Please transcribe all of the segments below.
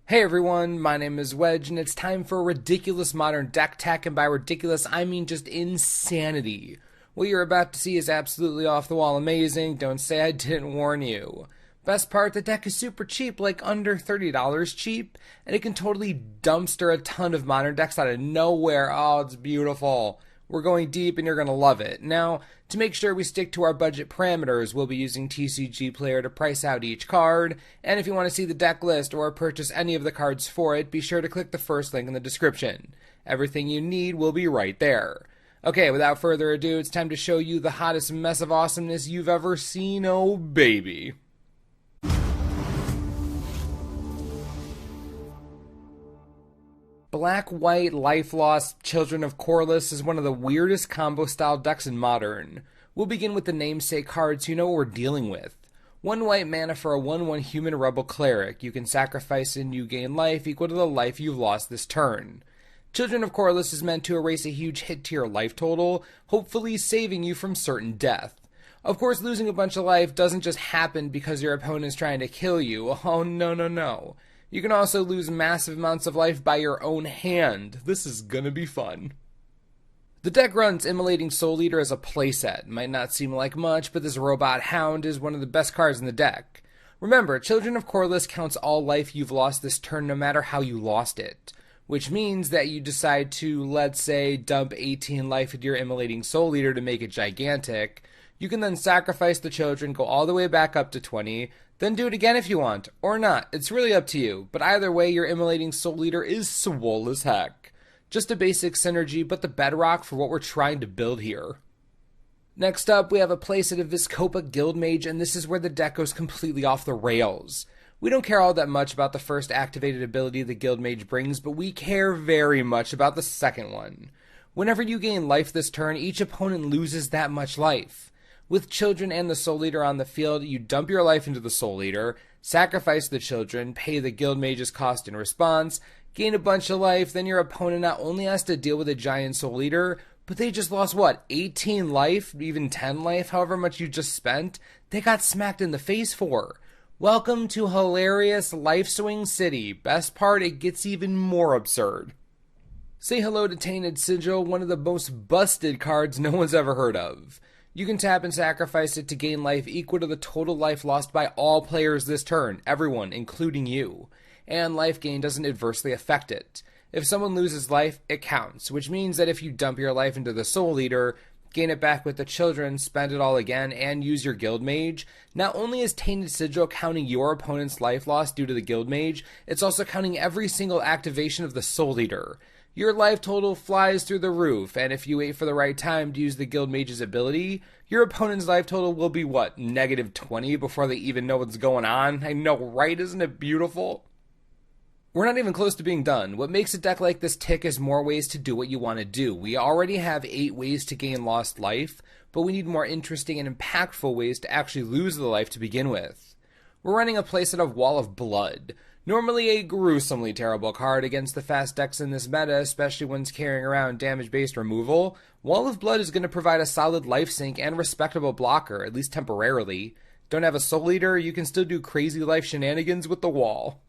Hey everyone, my name is Wedge, and it's time for a ridiculous modern deck tech, and by ridiculous, I mean just insanity. What you're about to see is absolutely off the wall amazing, don't say I didn't warn you. Best part, the deck is super cheap, like under $30 cheap, and it can totally dumpster a ton of modern decks out of nowhere. Oh, it's beautiful. We're going deep and you're going to love it. Now, to make sure we stick to our budget parameters, we'll be using TCG Player to price out each card, and if you want to see the deck list or purchase any of the cards for it, be sure to click the first link in the description. Everything you need will be right there. Okay, without further ado, it's time to show you the hottest mess of awesomeness you've ever seen, oh baby. Black-White Life Lost Children of Corliss is one of the weirdest combo-style decks in Modern. We'll begin with the namesake cards so you know what we're dealing with. 1 white mana for a 1/1 Human Rebel Cleric. You can sacrifice and you gain life equal to the life you've lost this turn. Children of Corliss is meant to erase a huge hit to your life total, hopefully saving you from certain death. Of course, losing a bunch of life doesn't just happen because your opponent is trying to kill you. Oh, no. You can also lose massive amounts of life by your own hand. This is gonna be fun. The deck runs Immolating Soul Eater as a playset. Might not seem like much, but this Robot Hound is one of the best cards in the deck. Remember, Children of Corliss counts all life you've lost this turn no matter how you lost it. Which means that you decide to, let's say, dump 18 life into your Immolating Soul Eater to make it gigantic. You can then sacrifice the children, go all the way back up to 20, then do it again if you want, or not. It's really up to you, but either way, your Immolating Soul Eater is swole as heck. Just a basic synergy, but the bedrock for what we're trying to build here. Next up, we have a playset of Vizkopa Guildmage, and this is where the deck goes completely off the rails. We don't care all that much about the first activated ability the Guildmage brings, but we care very much about the second one. Whenever you gain life this turn, each opponent loses that much life. With children and the Soul Eater on the field, you dump your life into the Soul Eater, sacrifice the children, pay the Guildmage's cost in response, gain a bunch of life, then your opponent not only has to deal with a giant Soul Eater, but they just lost, 18 life, even 10 life, however much you just spent, they got smacked in the face for. Welcome to hilarious Life Swing City. Best part, it gets even more absurd. Say hello to Tainted Sigil, one of the most busted cards no one's ever heard of. You can tap and sacrifice it to gain life equal to the total life lost by all players this turn, everyone, including you. And life gain doesn't adversely affect it. If someone loses life, it counts, which means that if you dump your life into the Soul Eater, gain it back with the children, spend it all again, and use your Guildmage, not only is Tainted Sigil counting your opponent's life loss due to the Guildmage, it's also counting every single activation of the Soul Eater. Your life total flies through the roof, and if you wait for the right time to use the Guildmage's ability, your opponent's life total will be, -20 before they even know what's going on? I know, right? Isn't it beautiful? We're not even close to being done. What makes a deck like this tick is more ways to do what you want to do. We already have 8 ways to gain lost life, but we need more interesting and impactful ways to actually lose the life to begin with. We're running a playset of Wall of Blood. Normally a gruesomely terrible card against the fast decks in this meta, especially ones carrying around damage-based removal. Wall of Blood is going to provide a solid life sink and respectable blocker, at least temporarily. Don't have a Soul Eater, you can still do crazy life shenanigans with the wall.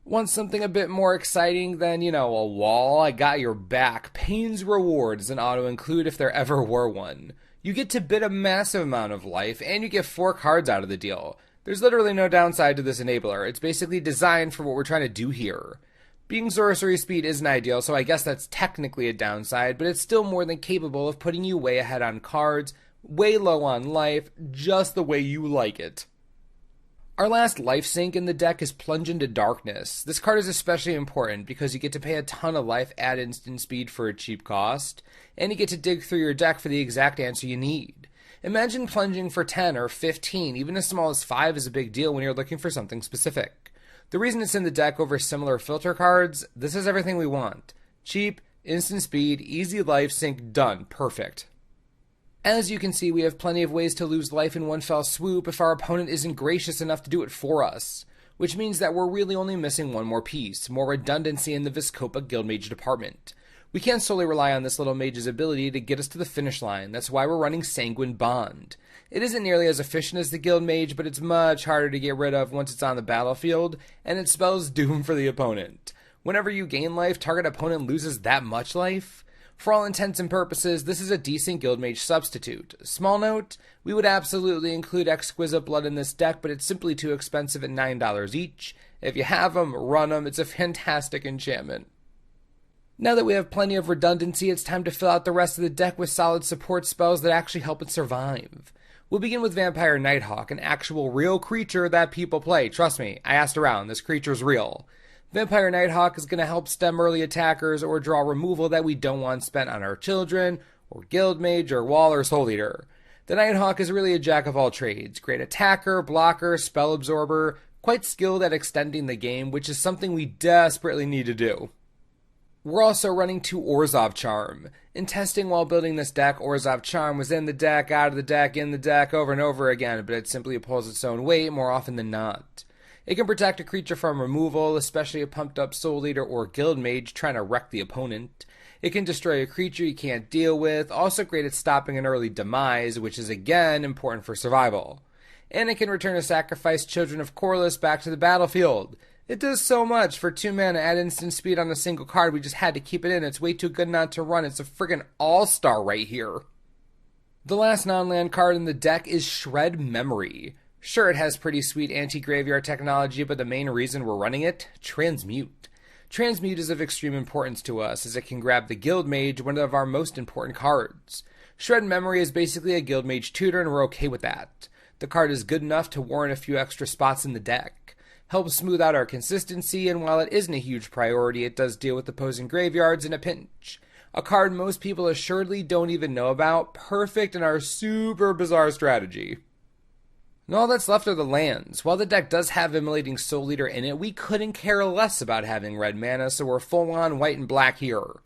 Want something a bit more exciting than, a wall? I got your back. Pain's Reward is an auto-include if there ever were one. You get to bid a massive amount of life, and you get 4 cards out of the deal. There's literally no downside to this enabler. It's basically designed for what we're trying to do here. Being sorcery speed isn't ideal, so I guess that's technically a downside, but it's still more than capable of putting you way ahead on cards, way low on life, just the way you like it. Our last life sink in the deck is Plunge into Darkness. This card is especially important because you get to pay a ton of life at instant speed for a cheap cost, and you get to dig through your deck for the exact answer you need. Imagine plunging for 10 or 15, even as small as 5 is a big deal when you're looking for something specific. The reason it's in the deck over similar filter cards, this is everything we want. Cheap, instant speed, easy life sink, done, perfect. As you can see, we have plenty of ways to lose life in one fell swoop if our opponent isn't gracious enough to do it for us, which means that we're really only missing one more piece, more redundancy in the Vizkopa Guildmage department. We can't solely rely on this little mage's ability to get us to the finish line. That's why we're running Sanguine Bond. It isn't nearly as efficient as the Guild Mage, but it's much harder to get rid of once it's on the battlefield, and it spells doom for the opponent. Whenever you gain life, target opponent loses that much life. For all intents and purposes, this is a decent Guild Mage substitute. Small note, we would absolutely include Exquisite Blood in this deck, but it's simply too expensive at $9 each. If you have them, run them. It's a fantastic enchantment. Now that we have plenty of redundancy, it's time to fill out the rest of the deck with solid support spells that actually help it survive. We'll begin with Vampire Nighthawk, an actual real creature that people play. Trust me, I asked around, this creature's real. Vampire Nighthawk is going to help stem early attackers or draw removal that we don't want spent on our children, or Guild Mage, or Wall, or Soul Eater. The Nighthawk is really a jack of all trades. Great attacker, blocker, spell absorber, quite skilled at extending the game, which is something we desperately need to do. We're also running 2 Orzhov Charm. In testing while building this deck, Orzhov Charm was in the deck, out of the deck, in the deck, over and over again, but it simply pulls its own weight more often than not. It can protect a creature from removal, especially a pumped up Soul Eater or Guild Mage trying to wreck the opponent. It can destroy a creature you can't deal with, also great at stopping an early demise, which is again important for survival. And it can return a sacrificed Children of Corliss back to the battlefield. It does so much. For 2 mana, add instant speed on a single card. We just had to keep it in. It's way too good not to run. It's a friggin' all-star right here. The last non-land card in the deck is Shred Memory. Sure, it has pretty sweet anti-graveyard technology, but the main reason we're running it? Transmute. Transmute is of extreme importance to us, as it can grab the Guild Mage, one of our most important cards. Shred Memory is basically a Guild Mage tutor, and we're okay with that. The card is good enough to warrant a few extra spots in the deck. Helps smooth out our consistency, and while it isn't a huge priority, it does deal with opposing graveyards in a pinch. A card most people assuredly don't even know about, perfect in our super bizarre strategy. And all that's left are the lands. While the deck does have Immolating Soul Eater in it, we couldn't care less about having red mana, so we're full on white and black here.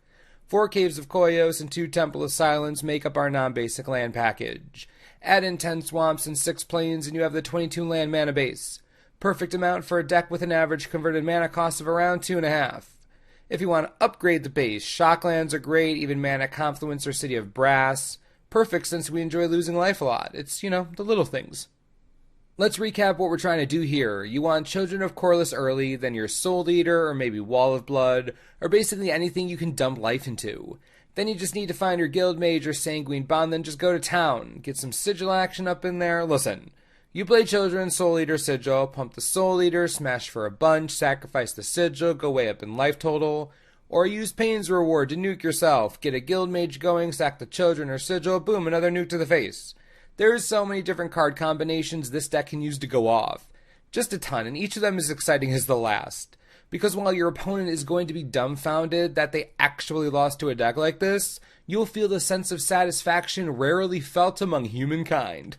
4 Caves of Koios and 2 Temple of Silence make up our non-basic land package. Add in 10 swamps and 6 plains and you have the 22 land mana base. Perfect amount for a deck with an average converted mana cost of around 2.5. If you want to upgrade the base, Shocklands are great, even Mana Confluence or City of Brass. Perfect since we enjoy losing life a lot. It's, the little things. Let's recap what we're trying to do here. You want Children of Corliss early, then your Soul Eater, or maybe Wall of Blood, or basically anything you can dump life into. Then you just need to find your Guild Mage or Sanguine Bond, then just go to town. Get some Sigil action up in there. Listen. You play Children, Soul Eater, Sigil, pump the Soul Eater, smash for a bunch, sacrifice the Sigil, go way up in life total, or use Pain's Reward to nuke yourself, get a Guild Mage going, sack the Children or Sigil, boom, another nuke to the face. There's so many different card combinations this deck can use to go off. Just a ton, and each of them is exciting as the last. Because while your opponent is going to be dumbfounded that they actually lost to a deck like this, you'll feel the sense of satisfaction rarely felt among humankind.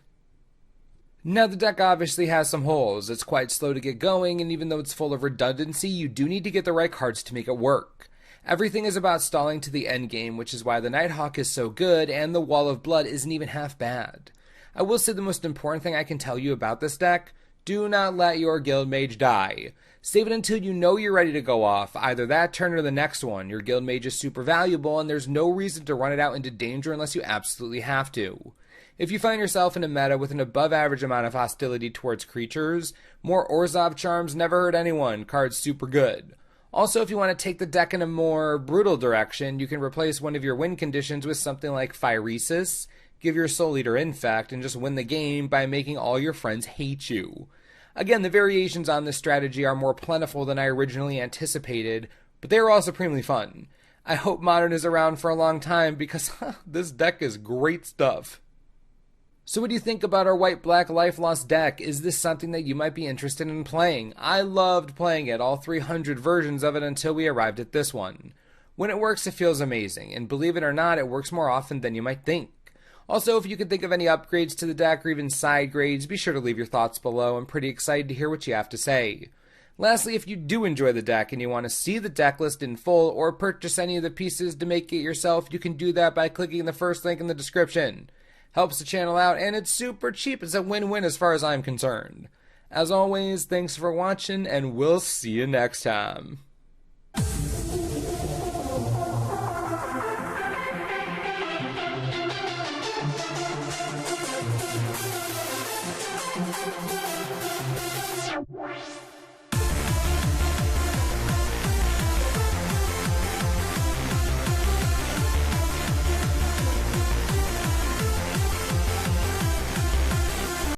Now, the deck obviously has some holes. It's quite slow to get going, and even though it's full of redundancy, you do need to get the right cards to make it work. Everything is about stalling to the endgame, which is why the Nighthawk is so good, and the Wall of Blood isn't even half bad. I will say the most important thing I can tell you about this deck, do not let your Guild Mage die. Save it until you know you're ready to go off, either that turn or the next one. Your Guild Mage is super valuable, and there's no reason to run it out into danger unless you absolutely have to. If you find yourself in a meta with an above-average amount of hostility towards creatures, more Orzhov Charms never hurt anyone, card's super good. Also, if you want to take the deck in a more brutal direction, you can replace one of your win conditions with something like Phyresis, give your Soul Eater Infect, and just win the game by making all your friends hate you. Again, the variations on this strategy are more plentiful than I originally anticipated, but they are all supremely fun. I hope Modern is around for a long time because this deck is great stuff. So what do you think about our white-black Life Lost deck? Is this something that you might be interested in playing? I loved playing it, all 300 versions of it until we arrived at this one. When it works, it feels amazing, and believe it or not, it works more often than you might think. Also, if you can think of any upgrades to the deck or even side grades, be sure to leave your thoughts below. I'm pretty excited to hear what you have to say. Lastly, if you do enjoy the deck and you want to see the deck list in full or purchase any of the pieces to make it yourself, you can do that by clicking the first link in the description. Helps the channel out, and it's super cheap. It's a win-win as far as I'm concerned. As always, thanks for watching, and we'll see you next time.